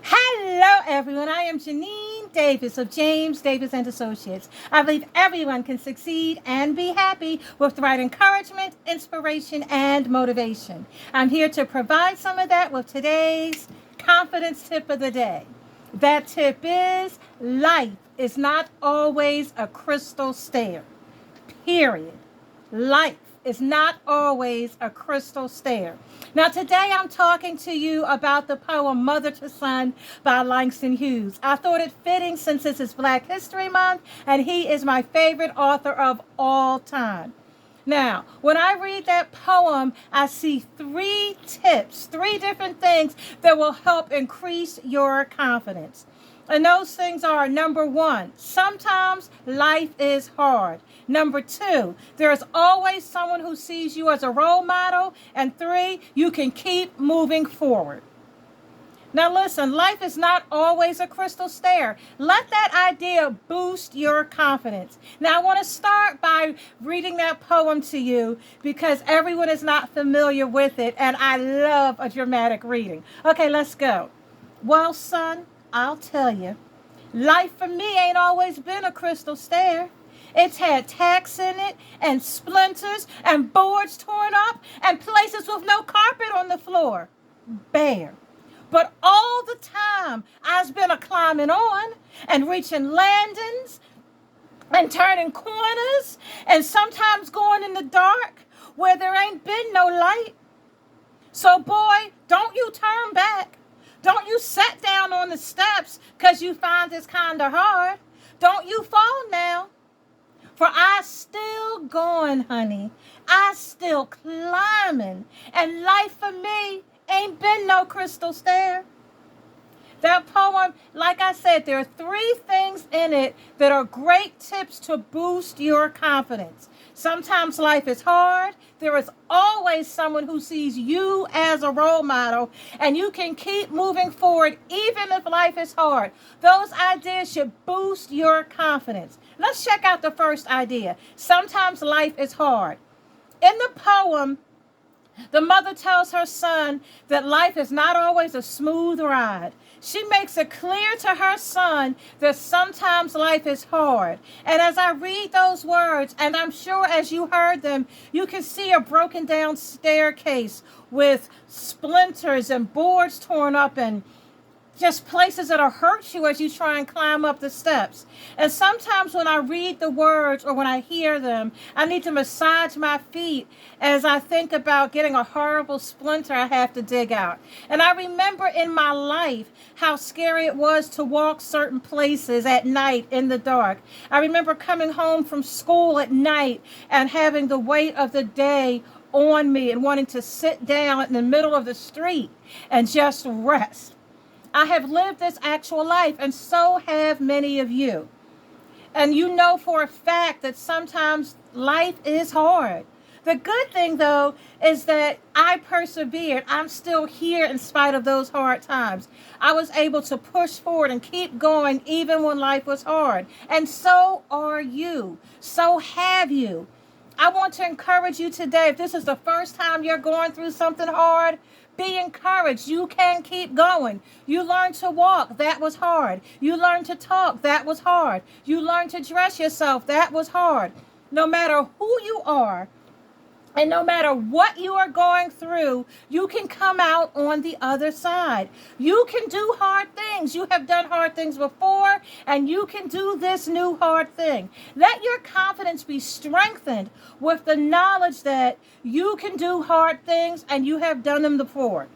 Hello, everyone. I am Janine Davis of James Davis and Associates. I believe everyone can succeed and be happy with the right encouragement, inspiration, and motivation. I'm here to provide some of that with today's confidence tip of the day. That tip is life is not always a crystal stair. Period. Life is not always a crystal stair. Now, today I'm talking to you about the poem Mother to Son by Langston Hughes. I thought it fitting since this is Black History Month and he is my favorite author of all time. Now, when I read that poem, I see three tips, three different things that will help increase your confidence. And those things are, number one, sometimes life is hard. Number two, there's always someone who sees you as a role model. And three, you can keep moving forward. Now listen, life is not always a crystal stair. Let that idea boost your confidence. Now I want to start by reading that poem to you because everyone is not familiar with it and I love a dramatic reading. Okay, let's go. Well, son, I'll tell you, life for me ain't always been a crystal stair. It's had tacks in it and splinters and boards torn up and places with no carpet on the floor. Bare. But all the time I've been a climbing on and reaching landings and turning corners and sometimes going in the dark where there ain't been no light. So boy, don't you turn back. Don't you sit down on the steps because you find this kind of hard. Don't you fall now. For I still going, honey. I still climbing. And life for me ain't been no crystal stair. That poem, like I said, there are three things in it that are great tips to boost your confidence. Sometimes life is hard. There is always someone who sees you as a role model, and you can keep moving forward even if life is hard. Those ideas should boost your confidence. Let's check out the first idea. Sometimes life is hard. In the poem, the mother tells her son that life is not always a smooth ride. She makes it clear to her son that sometimes life is hard. And as I read those words, and I'm sure as you heard them, you can see a broken down staircase with splinters and boards torn up and just places that'll hurt you as you try and climb up the steps. And sometimes when I read the words or when I hear them, I need to massage my feet as I think about getting a horrible splinter I have to dig out. And I remember in my life how scary it was to walk certain places at night in the dark. I remember coming home from school at night and having the weight of the day on me and wanting to sit down in the middle of the street and just rest. I have lived this actual life, and so have many of you. And you know for a fact that sometimes life is hard. The good thing, though, is that I persevered. I'm still here in spite of those hard times. I was able to push forward and keep going even when life was hard. And so are you. So have you. I want to encourage you today, if this is the first time you're going through something hard, be encouraged. You can keep going. You learned to walk. That was hard. You learned to talk. That was hard. You learned to dress yourself. That was hard. No matter who you are, and no matter what you are going through, you can come out on the other side. You can do hard things. You have done hard things before, and you can do this new hard thing. Let your confidence be strengthened with the knowledge that you can do hard things and you have done them before.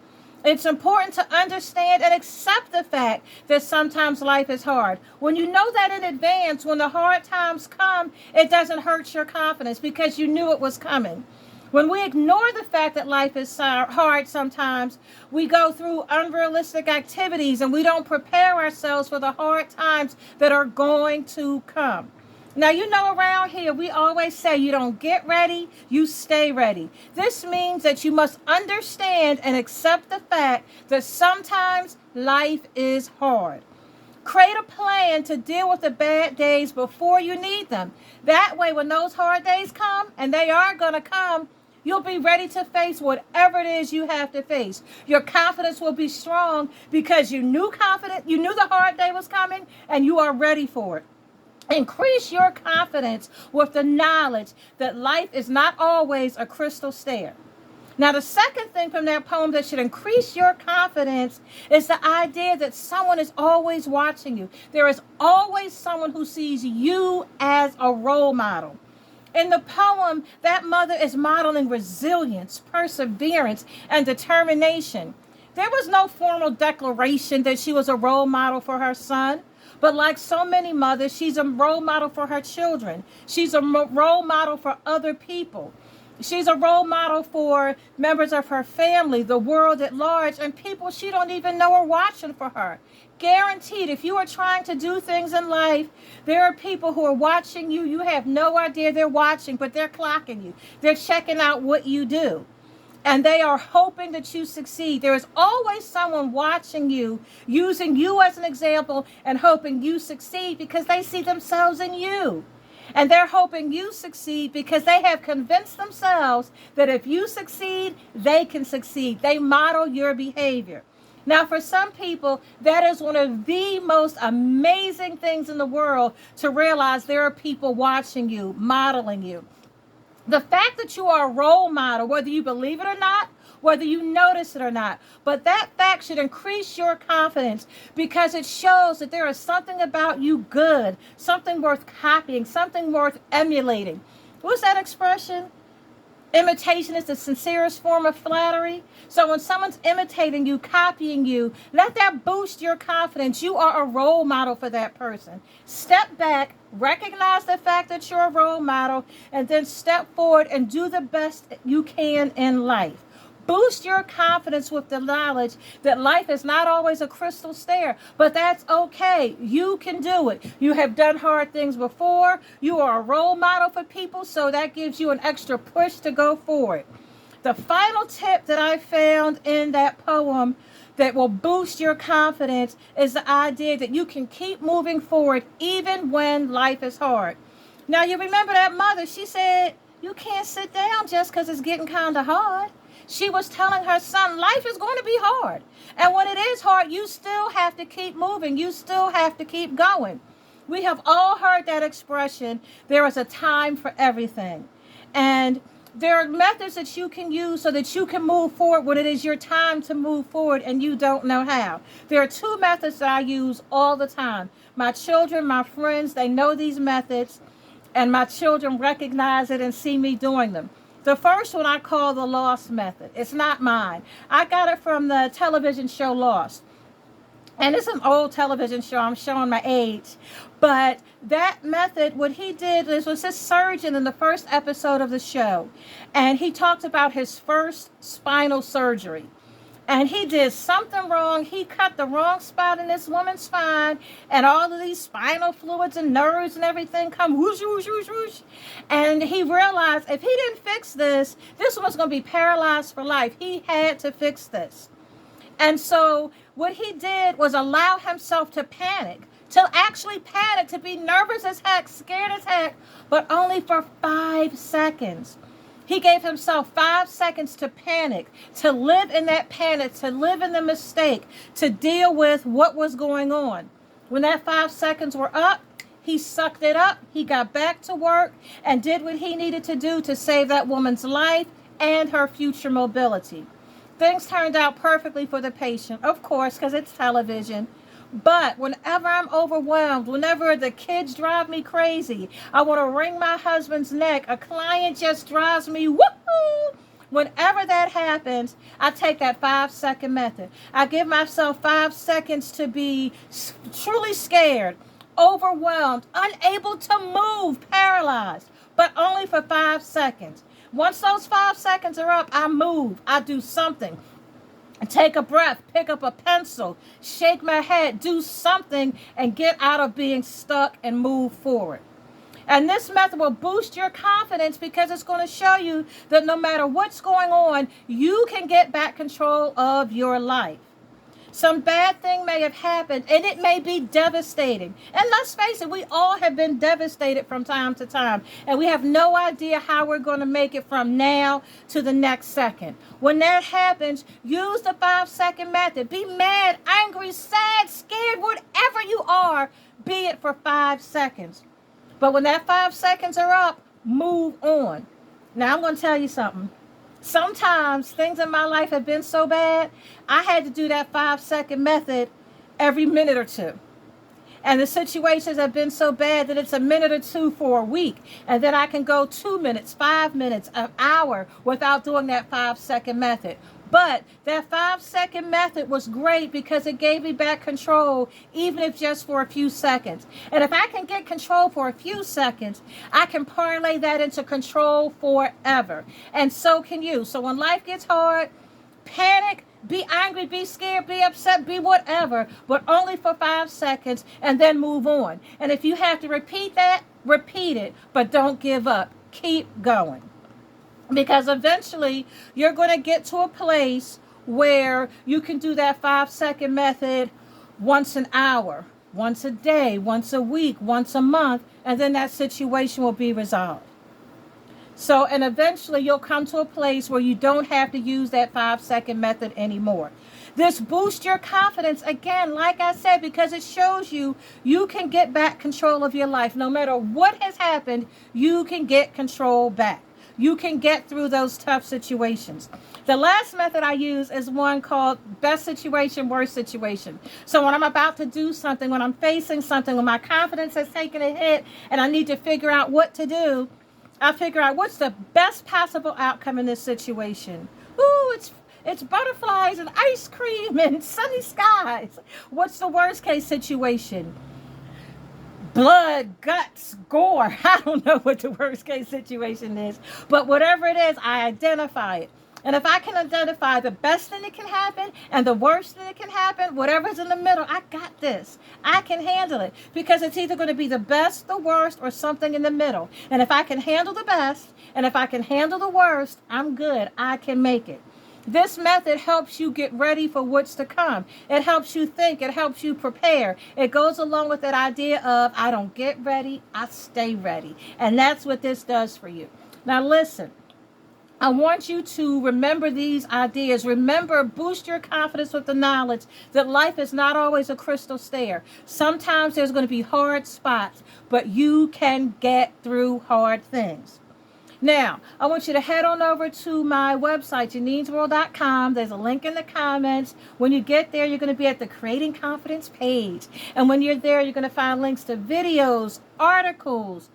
It's important to understand and accept the fact that sometimes life is hard. When you know that in advance, when the hard times come, it doesn't hurt your confidence because you knew it was coming. When we ignore the fact that life is hard sometimes, we go through unrealistic activities and we don't prepare ourselves for the hard times that are going to come. Now, you know, around here, we always say you don't get ready, you stay ready. This means that you must understand and accept the fact that sometimes life is hard. Create a plan to deal with the bad days before you need them. That way, when those hard days come, and they are going to come, You'll be ready to face whatever it is you have to face. Your confidence will be strong because you knew the hard day was coming, and you are ready for it. Increase your confidence with the knowledge that life is not always a crystal stair. Now, the second thing from that poem that should increase your confidence is the idea that someone is always watching you. There is always someone who sees you as a role model. In the poem, that mother is modeling resilience, perseverance, and determination. There was no formal declaration that she was a role model for her son. But like so many mothers, she's a role model for her children. She's a role model for other people. She's a role model for members of her family, the world at large, and people she don't even know are watching for her. Guaranteed, if you are trying to do things in life, there are people who are watching you. You have no idea they're watching, but they're clocking you. They're checking out what you do. And they are hoping that you succeed. There is always someone watching you, using you as an example, and hoping you succeed because they see themselves in you. And they're hoping you succeed because they have convinced themselves that if you succeed, they can succeed. They model your behavior. Now, for some people, that is one of the most amazing things in the world, to realize there are people watching you, modeling you. The fact that you are a role model, whether you believe it or not, whether you notice it or not, but that fact should increase your confidence because it shows that there is something about you good, something worth copying, something worth emulating. What's that expression? Imitation is the sincerest form of flattery. So when someone's imitating you, copying you, let that boost your confidence. You are a role model for that person. Step back, recognize the fact that you're a role model, and then step forward and do the best you can in life. Boost your confidence with the knowledge that life is not always a crystal stair, but that's okay. You can do it. You have done hard things before. You are a role model for people, so that gives you an extra push to go forward. The final tip that I found in that poem that will boost your confidence is the idea that you can keep moving forward even when life is hard. Now, you remember that mother, she said, you can't sit down just because it's getting kind of hard. She was telling her son, life is going to be hard. And when it is hard, you still have to keep moving. You still have to keep going. We have all heard that expression, there is a time for everything. And there are methods that you can use so that you can move forward when it is your time to move forward and you don't know how. There are two methods that I use all the time. My children, my friends, they know these methods, and my children recognize it and see me doing them. The first one I call the Lost method. It's not mine. I got it from the television show Lost. And it's an old television show. I'm showing my age. But that method, what he did was this surgeon in the first episode of the show. And he talked about his first spinal surgery. And he did something wrong. He cut the wrong spot in this woman's spine, and all of these spinal fluids and nerves and everything come whoosh, whoosh, whoosh, whoosh. And he realized if he didn't fix this, this was going to be paralyzed for life. He had to fix this. And so what he did was allow himself to panic, to be nervous as heck, scared as heck, but only for 5 seconds. He gave himself 5 seconds to panic, to live in that panic, to live in the mistake, to deal with what was going on. When that 5 seconds were up, he sucked it up, he got back to work, and did what he needed to do to save that woman's life and her future mobility. Things turned out perfectly for the patient, of course, because it's television. But whenever I'm overwhelmed, whenever the kids drive me crazy, I want to wring my husband's neck, a client just drives me woohoo. Whenever that happens, I take that 5-second method. I give myself 5 seconds to be truly scared, overwhelmed, unable to move, paralyzed, but only for 5 seconds. Once those 5 seconds are up, I move, I do something. Take a breath, pick up a pencil, shake my head, do something, and get out of being stuck and move forward. And this method will boost your confidence because it's going to show you that no matter what's going on, you can get back control of your life. Some bad thing may have happened, and it may be devastating. And let's face it, we all have been devastated from time to time, and we have no idea how we're going to make it from now to the next second. When that happens, use the 5-second method. Be mad, angry, sad, scared, whatever you are, be it for 5 seconds. But when that 5 seconds are up, move on. Now, I'm going to tell you something. Sometimes things in my life have been so bad, I had to do that 5-second method every minute or two. And the situations have been so bad that it's a minute or two for a week. And then I can go 2 minutes, 5 minutes, an hour without doing that 5-second method. But that 5-second method was great because it gave me back control, even if just for a few seconds. And if I can get control for a few seconds, I can parlay that into control forever. And so can you. So when life gets hard, panic, be angry, be scared, be upset, be whatever, but only for 5 seconds, and then move on. And if you have to repeat that, repeat it, but don't give up. Keep going. Because eventually you're going to get to a place where you can do that 5-second method once an hour, once a day, once a week, once a month, and then that situation will be resolved. So, and eventually you'll come to a place where you don't have to use that 5-second method anymore. This boosts your confidence, again, like I said, because it shows you can get back control of your life. No matter what has happened, you can get control back. You can get through those tough situations. The last method I use is one called best situation, worst situation. So when I'm about to do something, when I'm facing something, when my confidence has taken a hit and I need to figure out what to do, I figure out what's the best possible outcome in this situation. Ooh, it's butterflies and ice cream and sunny skies. What's the worst case situation? Blood, guts, gore. I don't know what the worst case situation is, but whatever it is, I identify it. And if I can identify the best thing that can happen and the worst thing that can happen, whatever's in the middle, I got this. I can handle it because it's either going to be the best, the worst, or something in the middle. And if I can handle the best and if I can handle the worst, I'm good. I can make it. This method helps you get ready for what's to come. It helps you think. It helps you prepare. It goes along with that idea of I don't get ready, I stay ready. And that's what this does for you. Now listen, I want you to remember these ideas. Remember, boost your confidence with the knowledge that life is not always a crystal stair. Sometimes there's going to be hard spots, but you can get through hard things. Now, I want you to head on over to my website, Janine'sWorld.com. There's a link in the comments. When you get there, you're going to be at the Creating Confidence page. And when you're there, you're going to find links to videos, articles,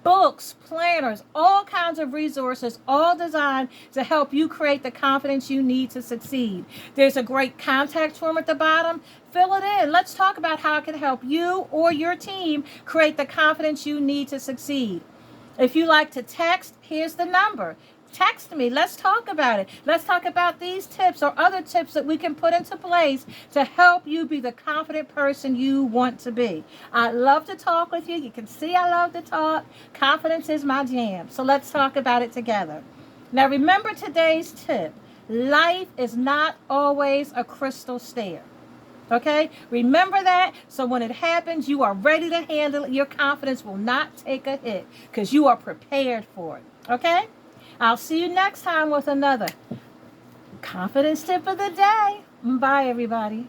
books, planners, all kinds of resources, all designed to help you create the confidence you need to succeed. There's a great contact form at the bottom. Fill it in. Let's talk about how it can help you or your team create the confidence you need to succeed. If you like to text, here's the number. Text me. Let's talk about it. Let's talk about these tips or other tips that we can put into place to help you be the confident person you want to be. I love to talk with you. You can see I love to talk. Confidence is my jam. So let's talk about it together. Now remember today's tip. Life is not always a crystal stair. Okay? Remember that. So when it happens, you are ready to handle it. Your confidence will not take a hit because you are prepared for it. Okay? I'll see you next time with another confidence tip of the day. Bye, everybody.